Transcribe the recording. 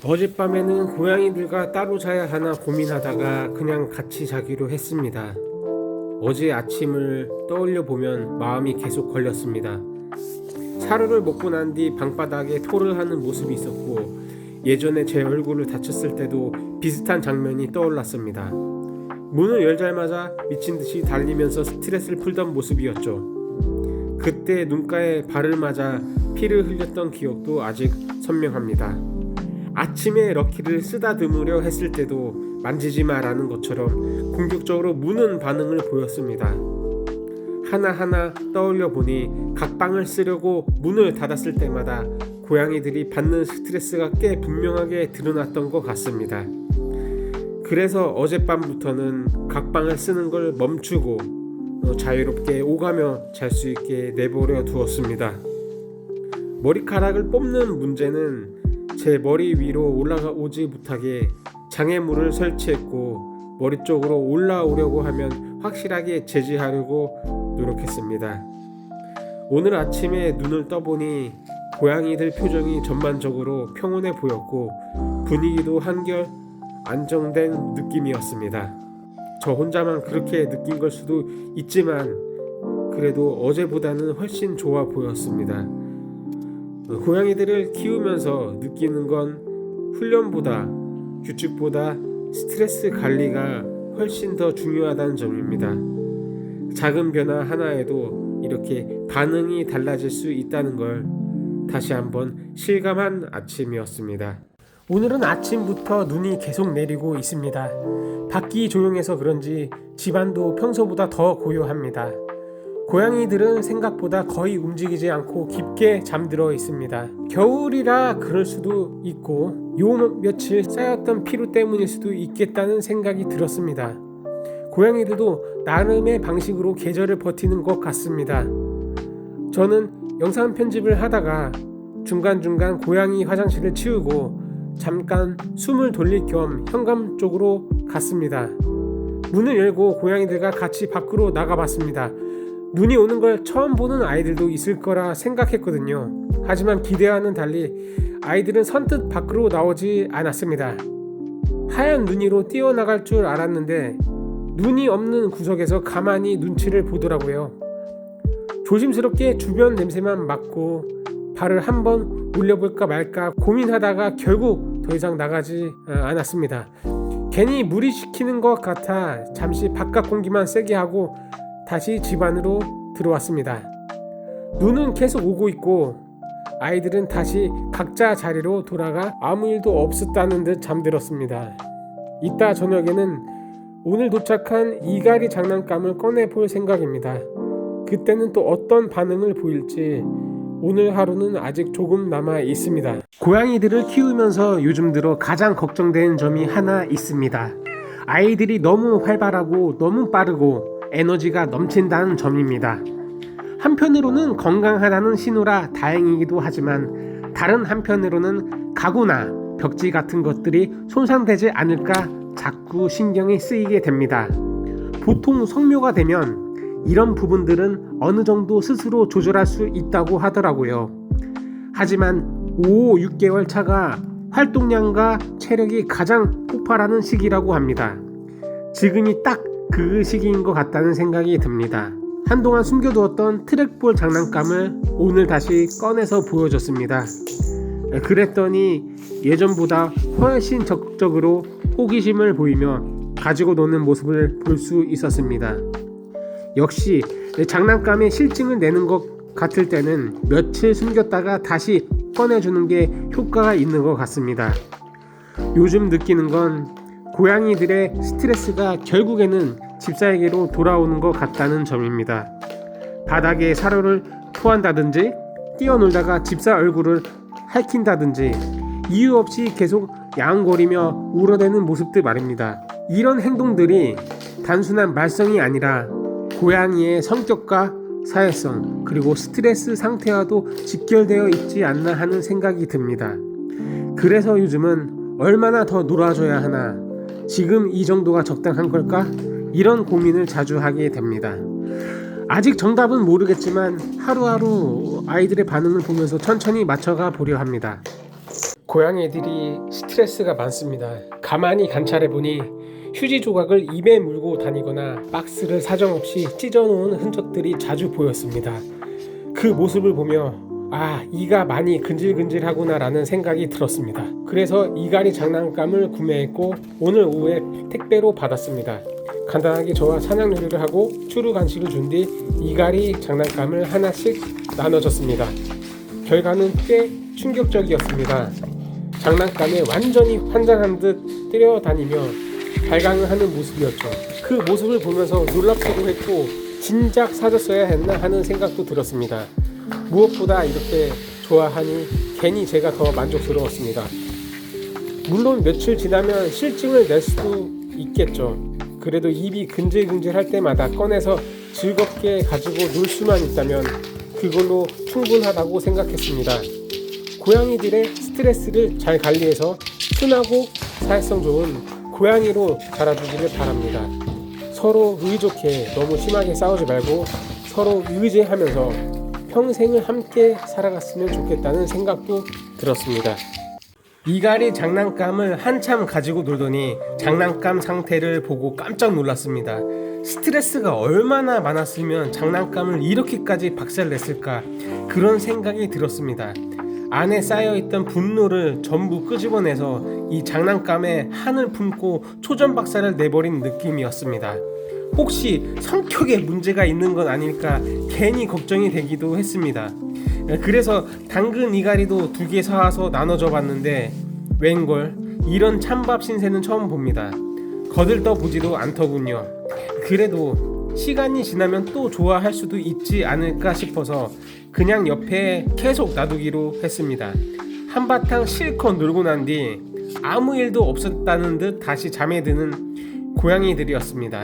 어젯밤에는 고양이들과 따로 자야 하나 고민하다가 그냥 같이 자기로 했습니다. 어제 아침을 떠올려 보면 마음이 계속 걸렸습니다. 사료를 먹고 난 뒤 방바닥에 토를 하는 모습이 있었고, 예전에 제 얼굴을 다쳤을 때도 비슷한 장면이 떠올랐습니다. 문을 열자마자 미친 듯이 달리면서 스트레스를 풀던 모습이었죠. 그때 눈가에 발을 맞아 피를 흘렸던 기억도 아직 선명합니다. 아침에 럭키를 쓰다듬으려 했을 때도 만지지 마라는 것처럼 공격적으로 무는 반응을 보였습니다. 하나하나 떠올려 보니 각방을 쓰려고 문을 닫았을 때마다 고양이들이 받는 스트레스가 꽤 분명하게 드러났던 것 같습니다. 그래서 어젯밤부터는 각방을 쓰는 걸 멈추고 자유롭게 오가며 잘 수 있게 내버려 두었습니다. 머리카락을 뽑는 문제는 제 머리 위로 올라오지 못하게 장애물을 설치했고, 머리 쪽으로 올라오려고 하면 확실하게 제지하려고 노력했습니다. 오늘 아침에 눈을 떠보니 고양이들 표정이 전반적으로 평온해 보였고, 분위기도 한결 안정된 느낌이었습니다. 저 혼자만 그렇게 느낀 걸 수도 있지만 그래도 어제보다는 훨씬 좋아 보였습니다. 고양이들을 키우면서 느끼는 건 훈련보다 규칙보다 스트레스 관리가 훨씬 더 중요하다는 점입니다. 작은 변화 하나에도 이렇게 반응이 달라질 수 있다는 걸 다시 한번 실감한 아침이었습니다. 오늘은 아침부터 눈이 계속 내리고 있습니다. 밖이 조용해서 그런지 집안도 평소보다 더 고요합니다. 고양이들은 생각보다 거의 움직이지 않고 깊게 잠들어 있습니다. 겨울이라 그럴 수도 있고 요 며칠 쌓였던 피로 때문일 수도 있겠다는 생각이 들었습니다. 고양이들도 나름의 방식으로 계절을 버티는 것 같습니다. 저는 영상 편집을 하다가 중간중간 고양이 화장실을 치우고 잠깐 숨을 돌릴 겸 현관 쪽으로 갔습니다. 문을 열고 고양이들과 같이 밖으로 나가봤습니다. 눈이 오는 걸 처음 보는 아이들도 있을 거라 생각했거든요. 하지만 기대와는 달리 아이들은 선뜻 밖으로 나오지 않았습니다. 하얀 눈이로 뛰어나갈 줄 알았는데 눈이 없는 구석에서 가만히 눈치를 보더라고요. 조심스럽게 주변 냄새만 맡고 발을 한번 올려볼까 말까 고민하다가 결국 더 이상 나가지 않았습니다. 괜히 무리시키는 것 같아 잠시 바깥 공기만 쐬게 하고 다시 집 안으로 들어왔습니다. 눈은 계속 오고 있고 아이들은 다시 각자 자리로 돌아가 아무 일도 없었다는 듯 잠들었습니다. 이따 저녁에는 오늘 도착한 이갈이 장난감을 꺼내볼 생각입니다. 그때는 또 어떤 반응을 보일지 오늘 하루는 아직 조금 남아 있습니다. 고양이들을 키우면서 요즘 들어 가장 걱정되는 점이 하나 있습니다. 아이들이 너무 활발하고 너무 빠르고 에너지가 넘친다는 점입니다. 한편으로는 건강하다는 신호라 다행이기도 하지만 다른 한편으로는 가구나 벽지 같은 것들이 손상되지 않을까 자꾸 신경이 쓰이게 됩니다. 보통 성묘가 되면 이런 부분들은 어느 정도 스스로 조절할 수 있다고 하더라고요. 하지만 5, 6개월 차가 활동량과 체력이 가장 폭발하는 시기라고 합니다. 지금이 딱 그 시기인 것 같다는 생각이 듭니다. 한동안 숨겨두었던 트랙볼 장난감을 오늘 다시 꺼내서 보여줬습니다. 그랬더니 예전보다 훨씬 적극적으로 호기심을 보이며 가지고 노는 모습을 볼 수 있었습니다. 역시 장난감에 실증을 내는 것 같을 때는 며칠 숨겼다가 다시 꺼내주는 게 효과가 있는 것 같습니다. 요즘 느끼는 건 고양이들의 스트레스가 결국에는 집사에게로 돌아오는 것 같다는 점입니다. 바닥에 사료를 토한다든지 뛰어놀다가 집사 얼굴을 핥힌다든지 이유 없이 계속 야옹거리며 울어대는 모습들 말입니다. 이런 행동들이 단순한 말썽이 아니라 고양이의 성격과 사회성 그리고 스트레스 상태와도 직결되어 있지 않나 하는 생각이 듭니다. 그래서 요즘은 얼마나 더 놀아줘야 하나, 지금 이 정도가 적당한 걸까? 이런 고민을 자주 하게 됩니다. 아직 정답은 모르겠지만 하루하루 아이들의 반응을 보면서 천천히 맞춰가 보려 합니다. 고양이들이 스트레스가 많습니다. 가만히 관찰해보니 휴지 조각을 입에 물고 다니거나 박스를 사정없이 찢어놓은 흔적들이 자주 보였습니다. 그 모습을 보며 이가 많이 근질근질하구나 라는 생각이 들었습니다. 그래서 이갈이 장난감을 구매했고 오늘 오후에 택배로 받았습니다. 간단하게 저와 사냥 요리를 하고 추루 간식을 준 뒤 이갈이 장난감을 하나씩 나눠줬습니다. 결과는 꽤 충격적이었습니다. 장난감에 완전히 환장한 듯 뛰어다니며 발광을 하는 모습이었죠. 그 모습을 보면서 놀랍기도 했고 진작 사줬어야 했나 하는 생각도 들었습니다. 무엇보다 이렇게 좋아하니 괜히 제가 더 만족스러웠습니다. 물론 며칠 지나면 실증을 낼 수도 있겠죠. 그래도 입이 근질근질할 때마다 꺼내서 즐겁게 가지고 놀 수만 있다면 그걸로 충분하다고 생각했습니다. 고양이들의 스트레스를 잘 관리해서 순하고 사회성 좋은 고양이로 자라주기를 바랍니다. 서로 의좋게 너무 심하게 싸우지 말고 서로 의지하면서 평생을 함께 살아갔으면 좋겠다는 생각도 들었습니다. 이갈이 장난감을 한참 가지고 놀더니 장난감 상태를 보고 깜짝 놀랐습니다. 스트레스가 얼마나 많았으면 장난감을 이렇게까지 박살냈을까 그런 생각이 들었습니다. 안에 쌓여있던 분노를 전부 끄집어내서 이 장난감에 한을 품고 초전박살을 내버린 느낌이었습니다. 혹시 성격에 문제가 있는 건 아닐까 괜히 걱정이 되기도 했습니다. 그래서 당근 이갈이도 2개 사와서 나눠줘 봤는데 웬걸 이런 찬밥 신세는 처음 봅니다. 거들떠 보지도 않더군요. 그래도 시간이 지나면 또 좋아할 수도 있지 않을까 싶어서 그냥 옆에 계속 놔두기로 했습니다. 한바탕 실컷 놀고 난 뒤 아무 일도 없었다는 듯 다시 잠에 드는 고양이들이었습니다.